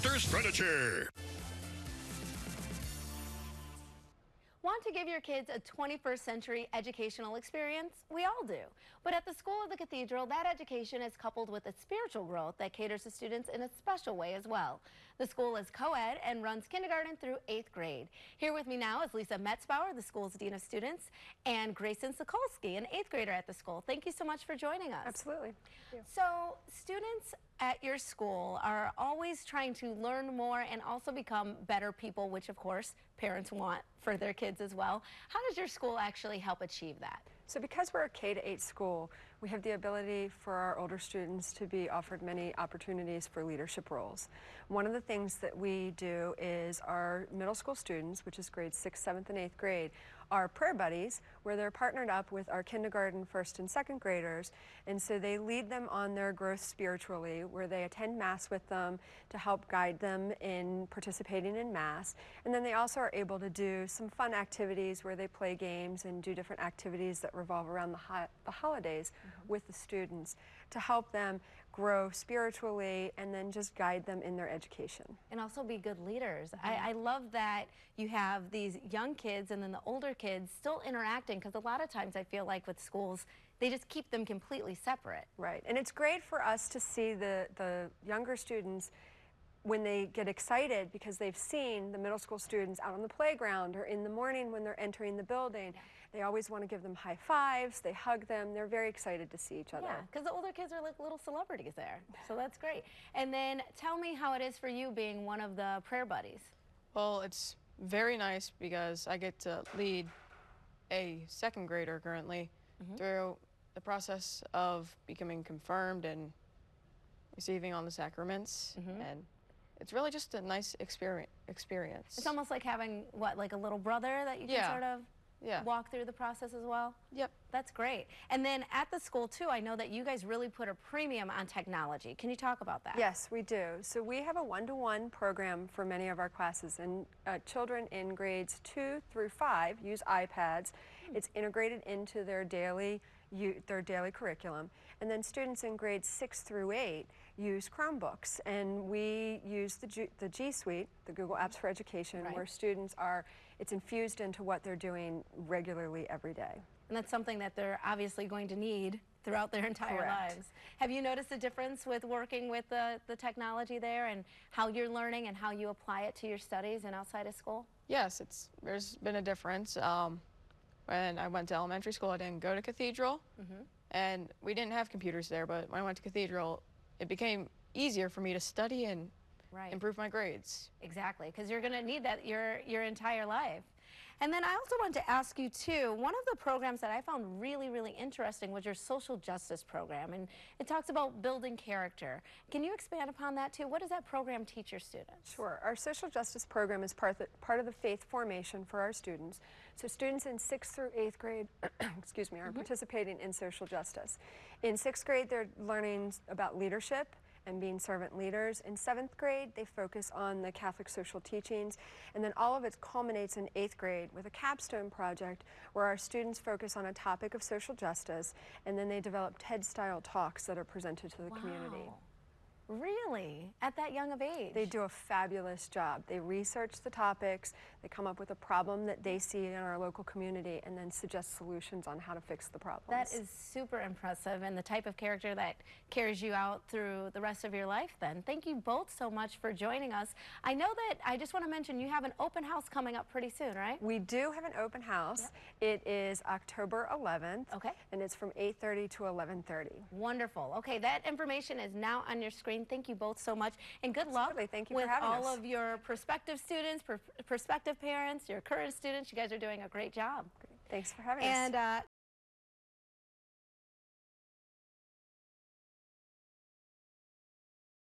Masters Furniture. Want to give your kids a 21st century educational experience? We all do. But at the School of the Cathedral, that education is coupled with a spiritual growth that caters to students in a special way as well. The school is co-ed and runs kindergarten through 8th grade. Here with me now is Lisa Metzbauer, the school's Dean of Students, and Grayson Sokolsky, an 8th grader at the school. Thank you so much for joining us. Absolutely. So students at your school are always trying to learn more and also become better people, which of course parents want for their kids as well. How does your school actually help achieve that? So because we're a K-8 school, we have the ability for our older students to be offered many opportunities for leadership roles. One of the things that we do is our middle school students, which is grades 6th, 7th, and 8th grade, are prayer buddies, where they're partnered up with our kindergarten, 1st, and 2nd graders, and so they lead them on their growth spiritually, where they attend Mass with them to help guide them in participating in Mass, and then they also are able to do some fun activities where they play games and do different activities that revolve around the holidays with the students to help them grow spiritually and then just guide them in their education. And also be good leaders. I love that you have these young kids and then the older kids still interacting, because a lot of times I feel like with schools, they just keep them completely separate. Right, and it's great for us to see the younger students when they get excited because they've seen the middle school students out on the playground or in the morning when they're entering the building. They always want to give them high fives, they hug them, they're very excited to see each other. Yeah, because the older kids are like little celebrities there, so that's great. And then tell me how it is for you being one of the prayer buddies. Well, it's very nice because I get to lead a 2nd grader currently through the process of becoming confirmed and receiving all the sacraments, and it's really just a nice experience. It's almost like having, what, like a little brother that you can sort of walk through the process as well? Yep. That's great. And then at the school, too, I know that you guys really put a premium on technology. Can you talk about that? Yes, we do. So we have a one-to-one program for many of our classes, and children in grades 2 through 5 use iPads. It's integrated into their daily curriculum. And then students in grades 6 through 8 use Chromebooks, and we use the G Suite, the Google Apps for Education, where students it's infused into what they're doing regularly every day. And that's something that they're obviously going to need throughout their entire lives. Have you noticed a difference with working with the technology there and how you're learning and how you apply it to your studies and outside of school? Yes, there's been a difference. When I went to elementary school, I didn't go to Cathedral, and we didn't have computers there, but when I went to Cathedral, it became easier for me to study and improve my grades. Exactly, because you're going to need that your entire life. And then I also wanted to ask you, too, one of the programs that I found really, really interesting was your social justice program, and it talks about building character. Can you expand upon that, too? What does that program teach your students? Sure. Our social justice program is part of the faith formation for our students. So students in 6th through 8th grade excuse me, are participating in social justice. In 6th grade, they're learning about leadership and being servant leaders. In 7th grade, they focus on the Catholic social teachings, and then all of it culminates in 8th grade with a capstone project where our students focus on a topic of social justice, and then they develop TED-style talks that are presented to the community. Really? At that young of age? They do a fabulous job. They research the topics, they come up with a problem that they see in our local community, and then suggest solutions on how to fix the problems. That is super impressive, and the type of character that carries you out through the rest of your life then. Thank you both so much for joining us. I know that, I just want to mention, you have an open house coming up pretty soon, right? We do have an open house. It is October 11th, and it's from 8:30 to 11:30. Wonderful. Okay, that information is now on your screen. Thank you both so much, and good luck Thank you with for having all us. of your prospective students, prospective parents, your current students. You guys are doing a great job. Thanks for having us. And